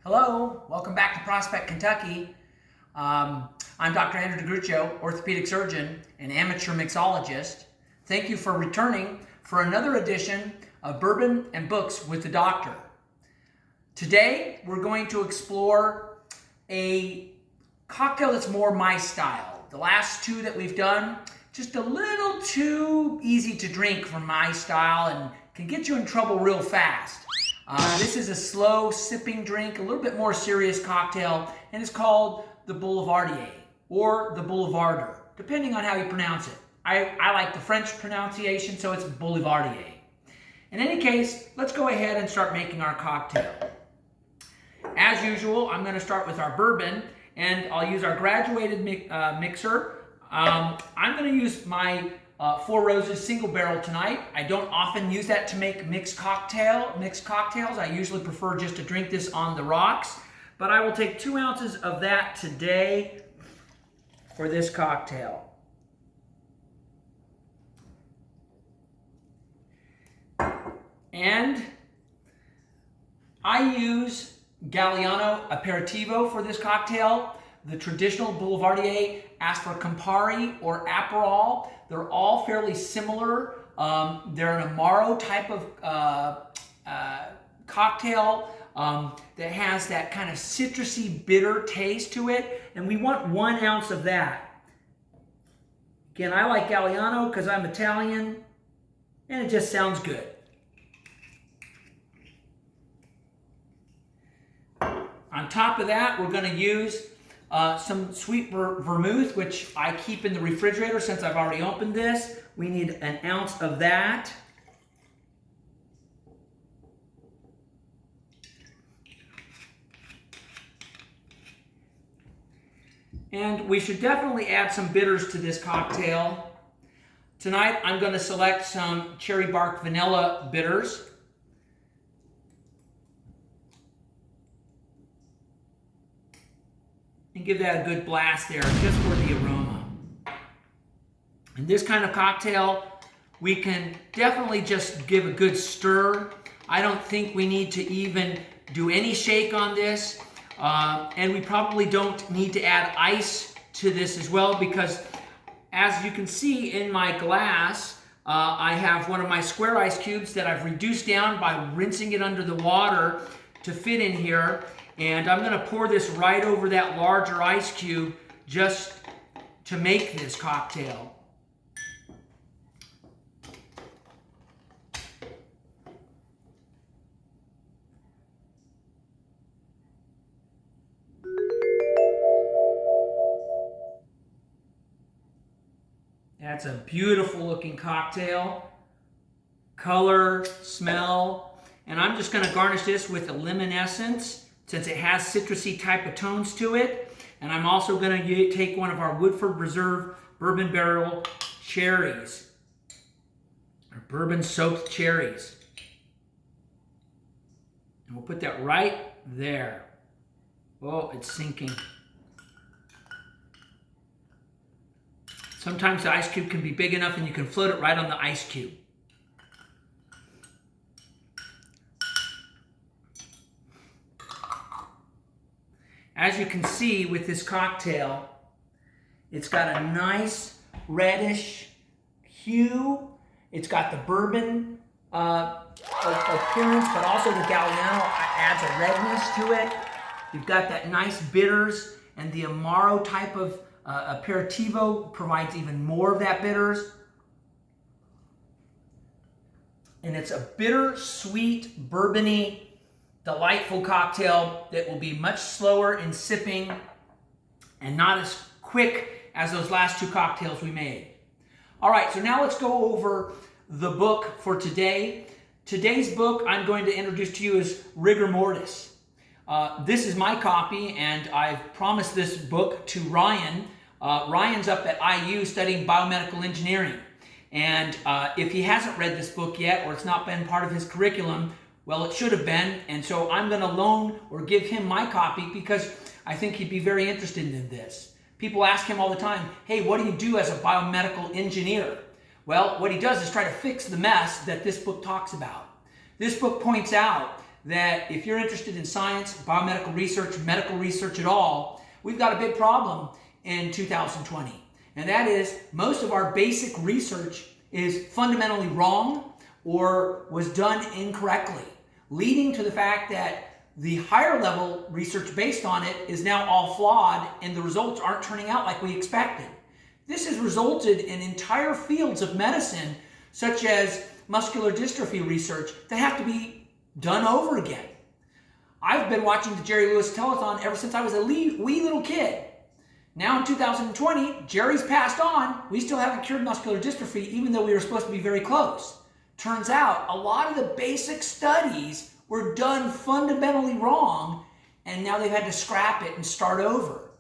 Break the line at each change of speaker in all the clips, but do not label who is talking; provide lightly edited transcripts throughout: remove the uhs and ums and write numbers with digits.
Hello, welcome back to Prospect, Kentucky. I'm Dr. Andrew DeGruccio, orthopedic surgeon and amateur mixologist. Thank you for returning for another edition of Bourbon and Books with the Doctor. Today, we're going to explore a cocktail that's more my style. The last two that we've done, just a little too easy to drink for my style and can get you in trouble real fast. This is a slow sipping drink, a little bit more serious cocktail, and it's called the Boulevardier or the Boulevardier, depending on how you pronounce it. I like the French pronunciation, so it's Boulevardier. In any case, let's go ahead and start making our cocktail. As usual, I'm going to start with our bourbon, and I'll use our graduated mixer. I'm going to use my Four Roses single barrel tonight. I don't often use that to make mixed cocktails. I usually prefer just to drink this on the rocks, but I will take 2 ounces of that today for this cocktail. And I use Galliano Aperitivo for this cocktail. The traditional Boulevardier asks for Campari or Aperol. They're all fairly similar. They're an Amaro type of cocktail that has that kind of citrusy, bitter taste to it. And we want 1 ounce of that. Again, I like Galliano because I'm Italian, and it just sounds good. On top of that, we're going to use some sweet vermouth, which I keep in the refrigerator since I've already opened this. We need 1 ounce of that. And we should definitely add some bitters to this cocktail. Tonight, I'm going to select some cherry bark vanilla bitters. And give that a good blast there, just for the aroma. In this kind of cocktail, we can definitely just give a good stir. I don't think we need to even do any shake on this. And we probably don't need to add ice to this as well, because as you can see in my glass, I have one of my square ice cubes that I've reduced down by rinsing it under the water to fit in here. And I'm going to pour this right over that larger ice cube just to make this cocktail. That's a beautiful looking cocktail. Color, smell, and I'm just going to garnish this with a lemon essence, since it has citrusy type of tones to it. And I'm also going to take one of our Woodford Reserve bourbon barrel cherries, or bourbon soaked cherries. And we'll put that right there. Oh, it's sinking. Sometimes the ice cube can be big enough and you can float it right on the ice cube. As you can see with this cocktail, it's got a nice reddish hue. It's got the bourbon appearance, but also the Galliano adds a redness to it. You've got that nice bitters, and the Amaro type of aperitivo provides even more of that bitters. And it's a bitter, sweet, bourbony, delightful cocktail that will be much slower in sipping and not as quick as those last two cocktails we made. All right, so now let's go over the book for today. Today's book I'm going to introduce to you is Rigor Mortis. This is my copy, and I've promised this book to Ryan. Ryan's up at IU studying biomedical engineering. And if he hasn't read this book yet, or it's not been part of his curriculum, well, it should have been, and so I'm going to loan or give him my copy because I think he'd be very interested in this. People ask him all the time, hey, what do you do as a biomedical engineer? Well, what he does is try to fix the mess that this book talks about. This book points out that if you're interested in science, biomedical research, medical research at all, we've got a big problem in 2020. And that is most of our basic research is fundamentally wrong or was done incorrectly, leading to the fact that the higher level research based on it is now all flawed and the results aren't turning out like we expected. This has resulted in entire fields of medicine, such as muscular dystrophy research, that have to be done over again. I've been watching the Jerry Lewis telethon ever since I was a wee little kid. Now in 2020, Jerry's passed on. We still haven't cured muscular dystrophy, even though we were supposed to be very close. Turns out a lot of the basic studies were done fundamentally wrong, and now they've had to scrap it and start over.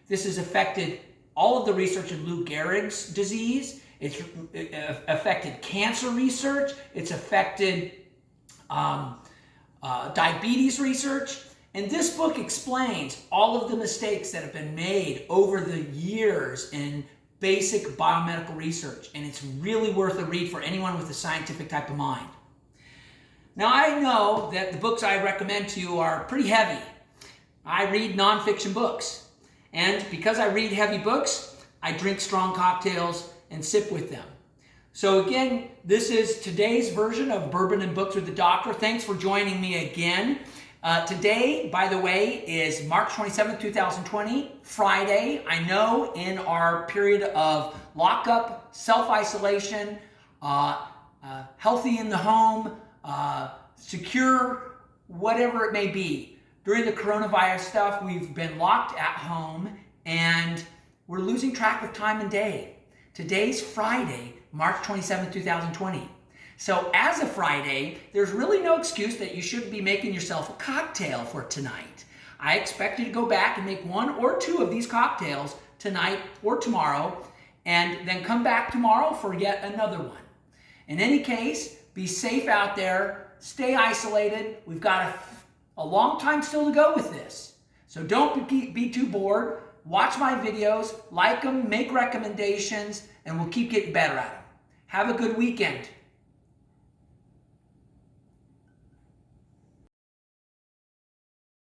This has affected all of the research of Lou Gehrig's disease. It's affected cancer research. It's affected diabetes research. And this book explains all of the mistakes that have been made over the years in basic biomedical research. And it's really worth a read for anyone with a scientific type of mind. Now, I know that the books I recommend to you are pretty heavy. I read nonfiction books. And because I read heavy books, I drink strong cocktails and sip with them. So again, this is today's version of Bourbon and Books with the Doctor. Thanks for joining me again. Today, by the way, is March 27th, 2020, Friday. I know in our period of lockup, self-isolation, healthy in the home, secure, whatever it may be. During the coronavirus stuff, we've been locked at home and we're losing track of time and day. Today's Friday, March 27, 2020. So as a Friday, there's really no excuse that you shouldn't be making yourself a cocktail for tonight. I expect you to go back and make one or two of these cocktails tonight or tomorrow, and then come back tomorrow for yet another one. In any case, be safe out there, stay isolated. We've got a long time still to go with this. So don't be too bored. Watch my videos, like them, make recommendations, and we'll keep getting better at them. Have a good weekend.